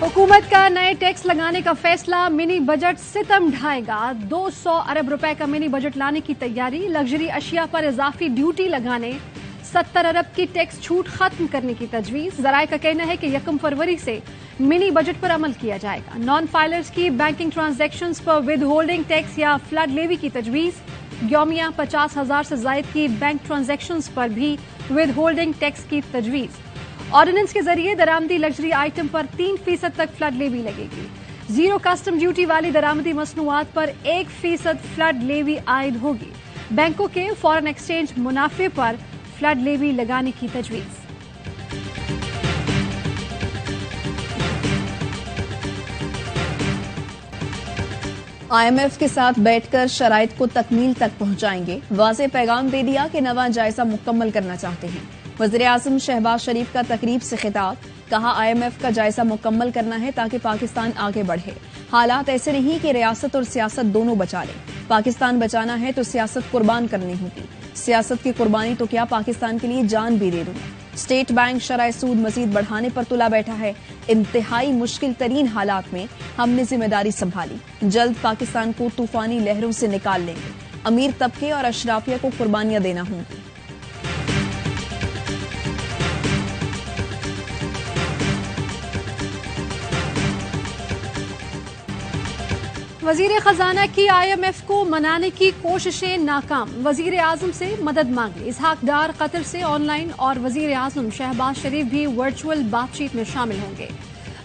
हुकूमत का नए टैक्स लगाने का फैसला, मिनी बजट सितम ढाएगा। 200 अरब रुपए का मिनी बजट लाने की तैयारी, लग्जरी अशिया पर इजाफी ड्यूटी लगाने, 70 अरब की टैक्स छूट खत्म करने की तजवीज। जराये का कहना है कि 1 फरवरी से मिनी बजट पर अमल किया जाएगा। नॉन फाइलर्स की बैंकिंग ट्रांजैक्शंस पर विद होल्डिंग टैक्स या फ्लड लेवी की तजवीज। यौमिया 50,000 से जायद की बैंक ट्रांजैक्शंस पर भी विद होल्डिंग टैक्स की तजवीज। ऑर्डिनेंस के जरिए दरामदी लग्जरी आइटम पर 3% तक फ्लड लेवी लगेगी। जीरो कस्टम ड्यूटी वाली दरामदी मसनूआत पर 1% फ्लड लेवी आयद होगी। बैंकों के फॉरेन एक्सचेंज मुनाफे पर फ्लड लेवी लगाने की तजवीज। IMF के साथ बैठकर शराइत को तकमील तक पहुंचाएंगे। वाज़ेह पैगाम दे दिया कि नवा जायजा मुकम्मल करना चाहते हैं। वज़ीर आज़म शहबाज शरीफ का तकरीब से खिताब, कहा IMF का जायजा मुकम्मल करना है ताकि पाकिस्तान आगे बढ़े। हालात ऐसे नहीं कि रियासत और सियासत दोनों बचा लें। पाकिस्तान बचाना है तो सियासत कुर्बान करनी होगी। सियासत की कुर्बानी तो क्या, पाकिस्तान के लिए जान भी दे दूं। स्टेट बैंक शरह सूद मजीद बढ़ाने पर तुला बैठा है। इंतहाई मुश्किल तरीन हालात में हमने जिम्मेदारी संभाली। जल्द पाकिस्तान को तूफानी लहरों से निकाल लेंगे। अमीर तबके और अशराफिया को कुर्बानियां देना होंगी। वजीर खजाना की IMF को मनाने की कोशिशें नाकाम, वजीर आजम से मदद मांगी। इसहाक डार कतर से ऑनलाइन और वजीर आजम शहबाज शरीफ भी वर्चुअल बातचीत में शामिल होंगे।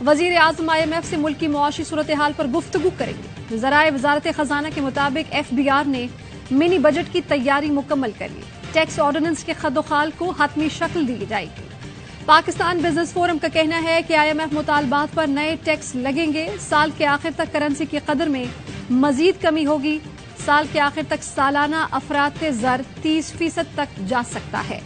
वजीर आजम IMF से मुल्क की मुआशी सूरत हाल पर गुफ्तगू करेंगे। जराए वजारत खजाना के मुताबिक FBR ने मिनी बजट की तैयारी मुकम्मल कर ली। टैक्स ऑर्डिनेंस के खदोखाल को हतमी शक्ल दी जाएगी। पाकिस्तान बिजनेस फोरम का कहना है कि IMF मुतालबात पर नए टैक्स लगेंगे। साल के आखिर तक करेंसी की कदर में मजीद कमी होगी। साल के आखिर तक सालाना अफरात ज़र 30% तक जा सकता है।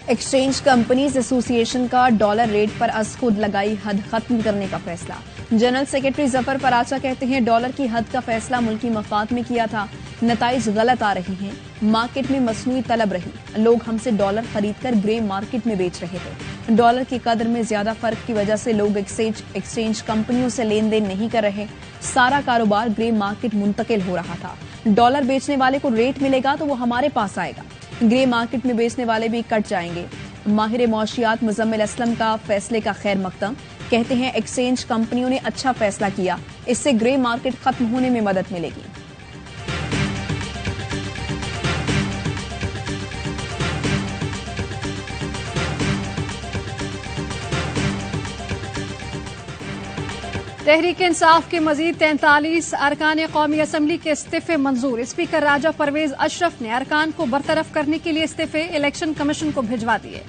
एक्सचेंज कंपनीज एसोसिएशन का डॉलर रेट पर अज खुद लगाई हद खत्म करने का फैसला। जनरल सेक्रेटरी जफर पराचा कहते हैं डॉलर की हद का फैसला मुल्की मफाद में किया था। नताइज गलत आ रहे हैं। मार्केट में मसनूई तलब रही। लोग हमसे डॉलर खरीद कर ग्रे मार्केट में बेच रहे थे। डॉलर की कदर में ज्यादा फर्क की वजह से लोग एक्सचेंज कंपनियों से लेन देन नहीं कर रहे। सारा कारोबार ग्रे मार्केट मुंतकिल हो रहा था। डॉलर बेचने वाले को रेट मिलेगा तो वो हमारे पास आएगा। ग्रे मार्केट में बेचने वाले भी कट जाएंगे। माहिर मौशियात मुजम्मिल असलम का फैसले का खैर मकदम, कहते हैं एक्सचेंज कंपनियों ने अच्छा फैसला किया। इससे ग्रे मार्केट खत्म होने में मदद मिलेगी। तहरीक इंसाफ के मजीद 43 अरकान कौमी असम्बली के इस्तीफे मंजूर। स्पीकर राजा परवेज अशरफ ने अरकान को बरतरफ करने के लिए इस्तीफे इलेक्शन कमीशन को भिजवा दिए।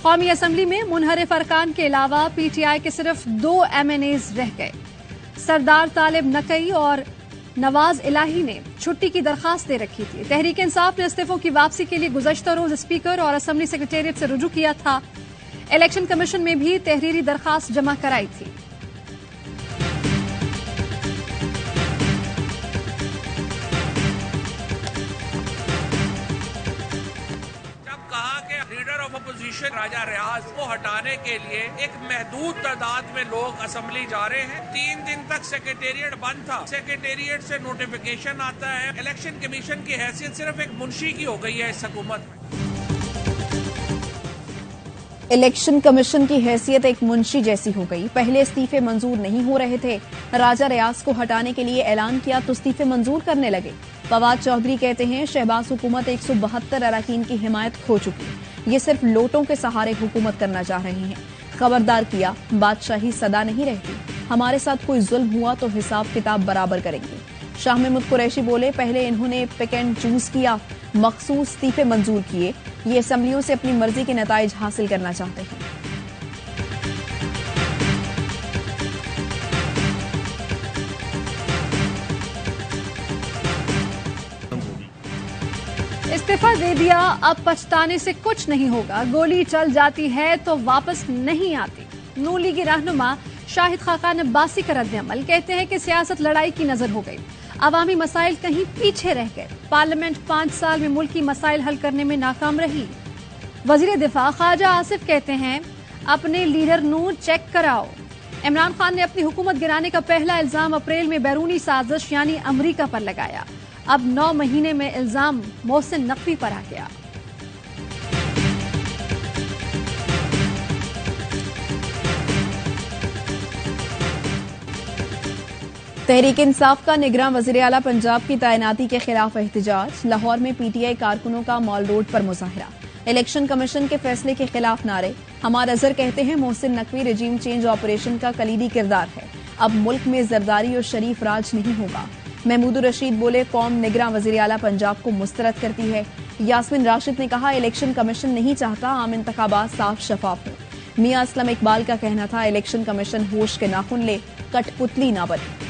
कौमी असम्बली में मुनहरिफ अरकान के अलावा PTI के सिर्फ 2 MNAs रह गए। सरदार तालिब नकई और नवाज इलाही ने छुट्टी की दरखास्त दे रखी थी। तहरीक इंसाफ ने इस्तीफों की वापसी के लिए गुज़श्ता रोज स्पीकर और असम्बली सेक्रेटेरिएट से रुजू किया था। इलेक्शन कमीशन में भी तहरीरी दरखास्त जमा कराई थी। अपोजिशन राजा रियाज को हटाने के लिए एक महदूद तादाद में लोग असम्बली जा रहे हैं। 3 दिन तक सेक्रेटेरिएट बंद था। सेक्रेटेरिएट से नोटिफिकेशन आता है। इलेक्शन कमीशन की हैसियत सिर्फ एक मुंशी की हो गई है इस हुकूमत में। इलेक्शन कमीशन की हैसियत एक मुंशी जैसी हो गई। पहले इस्तीफे मंजूर नहीं हो रहे थे। राजा रियाज को हटाने के लिए ऐलान किया तो इस्तीफे मंजूर करने लगे। फवाद चौधरी कहते हैं शहबाज हुकूमत 172 अरकान की हिमायत खो चुकी। ये सिर्फ लोटों के सहारे हुकूमत करना चाह रहे हैं। खबरदार किया, बादशाही सदा नहीं रहती। हमारे साथ कोई जुल्म हुआ तो हिसाब किताब बराबर करेंगे। शाह महमूद कुरैशी बोले पहले इन्होंने पिक एंड चूज किया, मखसूस इस्तीफे मंजूर किए। ये असम्बलियों से अपनी मर्जी के नताइज हासिल करना चाहते हैं। इस्तीफा दे दिया, अब पछताने से कुछ नहीं होगा। गोली चल जाती है तो वापस नहीं आती। नून लीगी रहनुमा शाहिद खाकान अब्बासी का रद्द अमल, कहते हैं कि सियासत लड़ाई की नजर हो गई। عوامی مسائل کہیں پیچھے رہ گئے، پارلیمنٹ 5 سال میں ملکی مسائل حل کرنے میں ناکام رہی۔ وزیر دفاع خواجہ آصف کہتے ہیں اپنے لیڈر نو چیک کراؤ۔ عمران خان نے اپنی حکومت گرانے کا پہلا الزام اپریل میں بیرونی سازش یعنی امریکہ پر لگایا، اب 9 مہینے میں الزام محسن نقوی پر آ گیا۔ تحریک انصاف کا نگراں وزیر اعلیٰ پنجاب کی تعیناتی کے خلاف احتجاج، لاہور میں پی ٹی آئی کارکنوں کا مال روڈ پر مظاہرہ، الیکشن کمیشن کے فیصلے کے خلاف نعرے۔ ہمار اظہر کہتے ہیں Mohsin Naqvi regime change operation کا کلیدی کردار ہے، اب ملک میں زرداری اور شریف راج نہیں ہوگا۔ محمود الرشید بولے قوم نگراں وزیر اعلیٰ پنجاب کو مسترد کرتی ہے۔ یاسمین راشد نے کہا الیکشن کمیشن نہیں چاہتا عام انتخابات صاف شفاف ہوں۔ میاں اسلم اقبال کا کہنا تھا الیکشن کمیشن ہوش کے ناخن لے، کٹ پتلی نہ بنے۔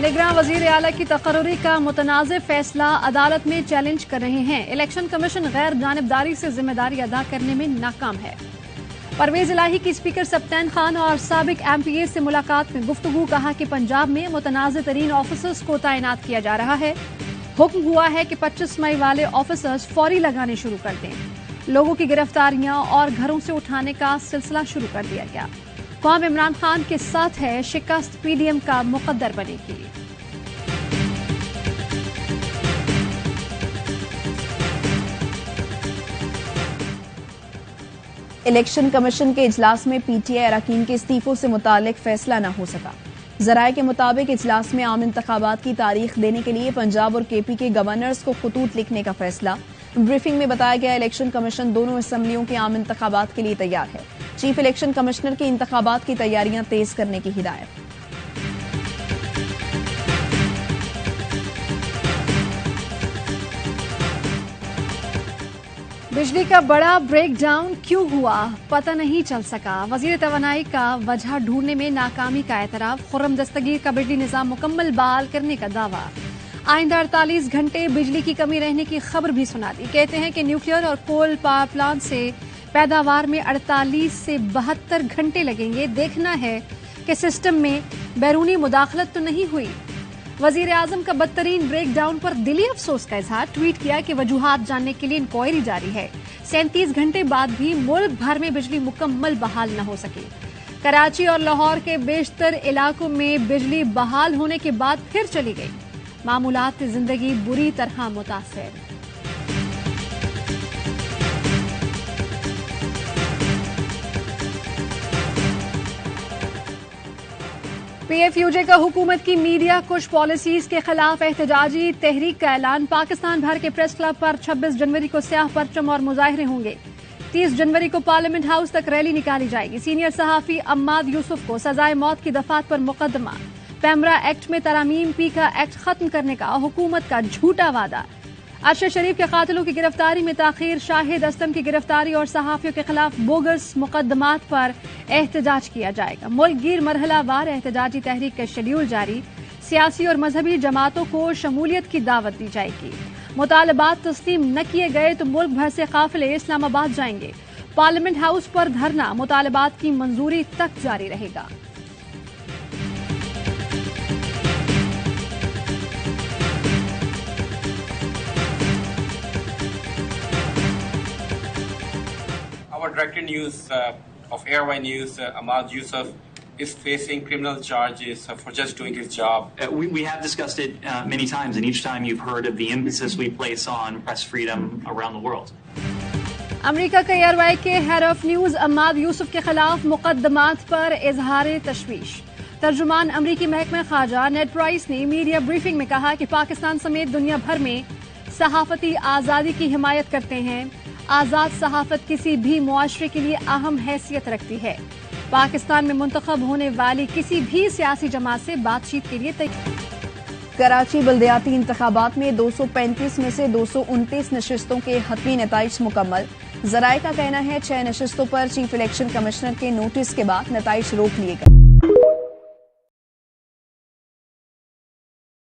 نگراں وزیر اعلیٰ کی تقرری کا متنازع فیصلہ عدالت میں چیلنج کر رہے ہیں۔ الیکشن کمیشن غیر جانبداری سے ذمہ داری ادا کرنے میں ناکام ہے۔ پرویز الہی کی اسپیکر سبطین خان اور سابق ایم پی اے سے ملاقات میں گفتگو، کہا کہ پنجاب میں متنازع ترین آفیسرز کو تعینات کیا جا رہا ہے، حکم ہوا ہے کہ 25 مئی والے آفیسرز فوری لگانے شروع کر دیں۔ لوگوں کی گرفتاریاں اور گھروں سے اٹھانے کا سلسلہ شروع کر دیا گیا۔ قوم عمران خان کے ساتھ ہے، شکست پی ڈی ایم کا مقدر بنے گی۔ الیکشن کمیشن کے اجلاس میں پی ٹی آئی اراکین کے استعفوں سے متعلق فیصلہ نہ ہو سکا۔ ذرائع کے مطابق اجلاس میں عام انتخابات کی تاریخ دینے کے لیے پنجاب اور کے پی کے گورنرز کو خطوط لکھنے کا فیصلہ۔ بریفنگ میں بتایا گیا الیکشن کمیشن دونوں اسمبلیوں کے عام انتخابات کے لیے تیار ہے۔ چیف الیکشن کمشنر کی انتخابات کی تیاریاں تیز کرنے کی ہدایت۔ بجلی کا بڑا بریک ڈاؤن کیوں ہوا پتہ نہیں چل سکا، وزیر توانائی کا وجہ ڈھونڈنے میں ناکامی کا اعتراف، خرم دستگیر کا بجلی نظام مکمل بحال کرنے کا دعویٰ۔ آئندہ 48 گھنٹے بجلی کی کمی رہنے کی خبر بھی سنا دی، کہتے ہیں کہ نیوکلیئر اور کول پاور پلانٹ سے پیداوار میں 48 سے 72 گھنٹے لگیں گے، دیکھنا ہے کہ سسٹم میں بیرونی مداخلت تو نہیں ہوئی۔ وزیر اعظم کا بدترین بریک ڈاؤن پر دلی افسوس کا اظہار، ٹویٹ کیا کہ وجوہات جاننے کے لیے انکوائری جاری ہے۔ 37 گھنٹے بعد بھی ملک بھر میں بجلی مکمل بحال نہ ہو سکی۔ کراچی اور لاہور کے بیشتر علاقوں میں بجلی بحال ہونے کے بعد پھر چلی گئی، معمولات زندگی بری طرح متاثر۔ پی ایف یو جے کا حکومت کی میڈیا کش پالیسیز کے خلاف احتجاجی تحریک کا اعلان، پاکستان بھر کے پریس کلب پر 26 جنوری کو سیاہ پرچم اور مظاہرے ہوں گے۔ 30 جنوری کو پارلیمنٹ ہاؤس تک ریلی نکالی جائے گی۔ سینئر صحافی عماد یوسف کو سزائے موت کی دفعات پر مقدمہ، پیمرا ایکٹ میں ترامیم، پی کا ایکٹ ختم کرنے کا حکومت کا جھوٹا وعدہ۔ ارشد شریف کے قاتلوں کی گرفتاری میں تاخیر، شاہد اسلم کی گرفتاری اور صحافیوں کے خلاف بوگس مقدمات پر احتجاج کیا جائے گا۔ ملک گیر مرحلہ وار احتجاجی تحریک کا شیڈیول جاری، سیاسی اور مذہبی جماعتوں کو شمولیت کی دعوت دی جائے گی۔ مطالبات تسلیم نہ کیے گئے تو ملک بھر سے قافلے اسلام آباد جائیں گے۔ پارلیمنٹ ہاؤس پر دھرنا مطالبات کی منظوری تک جاری رہے گا۔ Our Director News of Airway News, Ahmad Yusuf, is facing criminal charges for just doing his job. We have discussed it many times, and each time you've heard of the emphasis we place on press freedom around the world. امریکہ کے year Y کے head of news عماد یوسف کے خلاف مقدمات پر اظہار تشویش۔ ترجمان امریکی محکمہ خارجہ نیڈ پرائس نے میڈیا بریفنگ میں کہا کہ پاکستان سمیت دنیا بھر میں صحافتی آزادی کی حمایت کرتے ہیں۔ آزاد صحافت کسی بھی معاشرے کے لیے اہم حیثیت رکھتی ہے۔ پاکستان میں منتخب ہونے والی کسی بھی سیاسی جماعت سے بات چیت کے لیے تیار۔ کراچی بلدیاتی انتخابات میں 235 میں سے 229 نشستوں کے حتمی نتائج مکمل۔ ذرائع کا کہنا ہے 6 نشستوں پر چیف الیکشن کمشنر کے نوٹس کے بعد نتائج روک لیے گئے۔